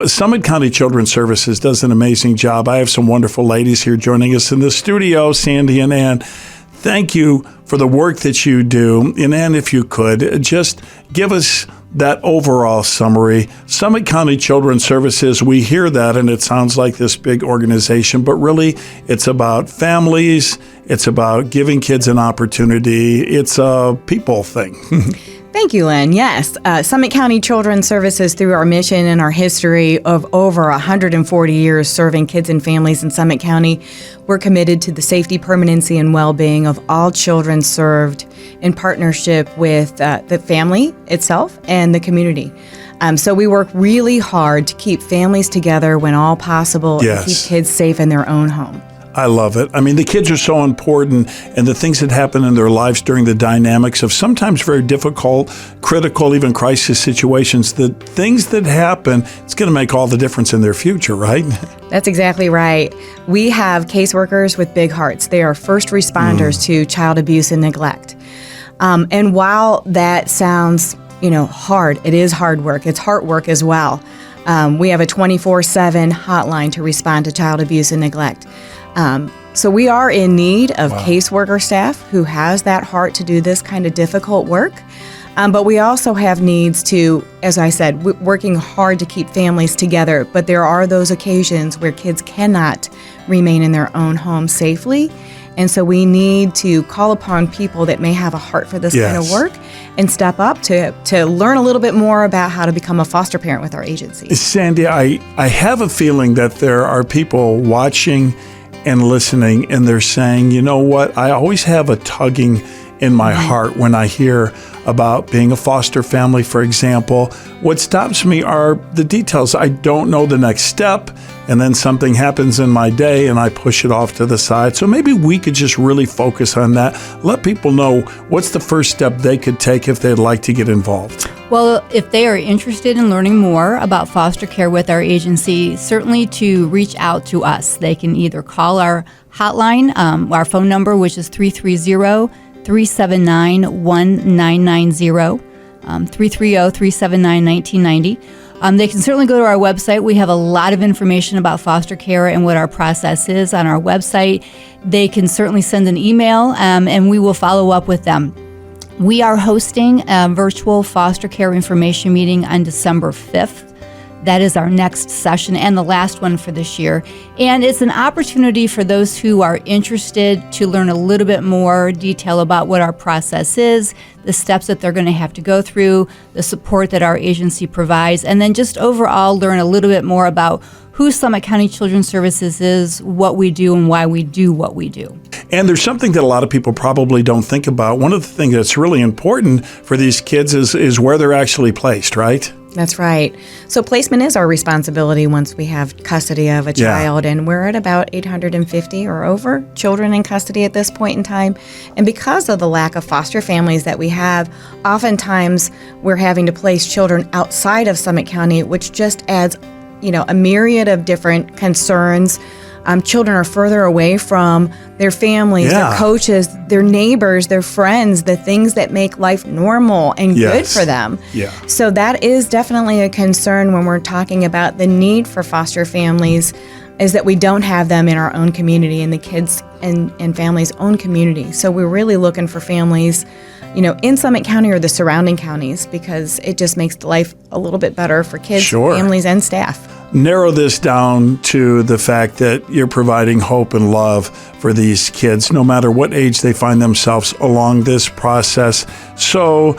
Summit County Children's Services does an amazing job. I have some wonderful ladies here joining us in the studio, Sandy and Ann. Thank you for the work that you do. And Ann, if you could, just give us that overall summary. Summit County Children's Services, we hear that and it sounds like this big organization, but really it's about families, it's about giving kids an opportunity, it's a people thing. Thank you, Len. Yes, Summit County Children's Services, through our mission and our history of over 140 years serving kids and families in Summit County, we're committed to the safety, permanency, and well-being of all children served in partnership with the family itself and the community. So we work really hard to keep families together when all possible and keep kids safe in their own home. I love it. I mean, the kids are so important, and the things that happen in their lives during the dynamics of sometimes very difficult, critical, even crisis situations, the things that happen, it's going to make all the difference in their future, right? That's exactly right. We have caseworkers with big hearts. They are first responders to child abuse and neglect. And while that sounds, hard, it is hard work. It's heart work as well. We have a 24/7 hotline to respond to child abuse and neglect. So we are in need of caseworker staff who has that heart to do this kind of difficult work. But we also have needs to, as I said, working hard to keep families together. But there are those occasions where kids cannot remain in their own home safely. And so we need to call upon people that may have a heart for this kind of work and step up to learn a little bit more about how to become a foster parent with our agency. Sandy, I have a feeling that there are people watching and listening, and they're saying, you know what, I always have a tugging in my heart when I hear about being a foster family, for example. What stops me are the details. I don't know the next step, and then something happens in my day and I push it off to the side. So maybe we could just really focus on that. Let people know what's the first step they could take if they'd like to get involved. Well, if they are interested in learning more about foster care with our agency, certainly to reach out to us. They can either call our hotline, our phone number, which is 330-379-1990, 330-379-1990. They can certainly go to our website. We have a lot of information about foster care and what our process is on our website. They can certainly send an email, and we will follow up with them. We are hosting a virtual foster care information meeting on December 5th. That is our next session and the last one for this year. And it's an opportunity for those who are interested to learn a little bit more detail about what our process is, the steps that they're going to have to go through, the support that our agency provides, and then just overall learn a little bit more about who Summit County Children's Services is, what we do, and why we do what we do. And there's something that a lot of people probably don't think about. One of the things that's really important for these kids is where they're actually placed, right? That's right. So placement is our responsibility once we have custody of a child, and we're at about 850 or over children in custody at this point in time. And because of the lack of foster families that we have, oftentimes we're having to place children outside of Summit County, which just adds, a myriad of different concerns. Children are further away from their families, their coaches, their neighbors, their friends, the things that make life normal and good for them. So that is definitely a concern when we're talking about the need for foster families, is that we don't have them in our own community, in the kids and families' own community. So we're really looking for families, in Summit County or the surrounding counties, because it just makes life a little bit better for kids, families, and staff. Narrow this down to the fact that you're providing hope and love for these kids, no matter what age they find themselves along this process. So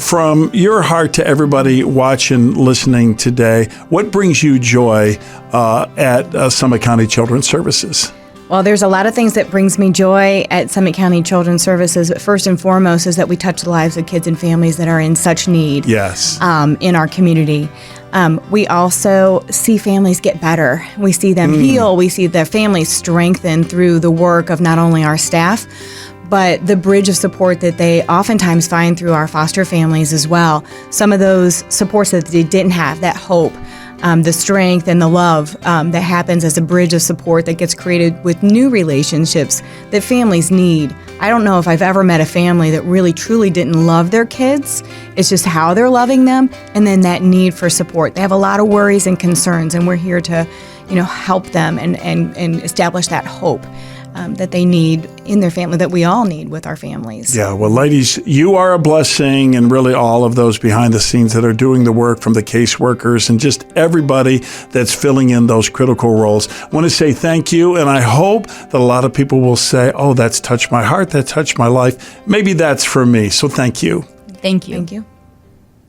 from your heart to everybody watching, listening today, what brings you joy at Summit County Children's Services? Well, there's a lot of things that brings me joy at Summit County Children's Services, but first and foremost is that we touch the lives of kids and families that are in such need in our community. We also see families get better. We see them heal. We see their families strengthen through the work of not only our staff, but the bridge of support that they oftentimes find through our foster families as well. Some of those supports that they didn't have, that hope, the strength and the love that happens as a bridge of support that gets created with new relationships that families need. I don't know if I've ever met a family that really truly didn't love their kids. It's just how they're loving them, and then that need for support. They have a lot of worries and concerns, and we're here to, help them and establish that hope that they need in their family, that we all need with our families. Yeah, well, ladies, you are a blessing, and really all of those behind the scenes that are doing the work, from the caseworkers and just everybody that's filling in those critical roles. I want to say thank you, and I hope that a lot of people will say, oh, that's touched my heart, that touched my life. Maybe that's for me. So thank you. Thank you. Thank you.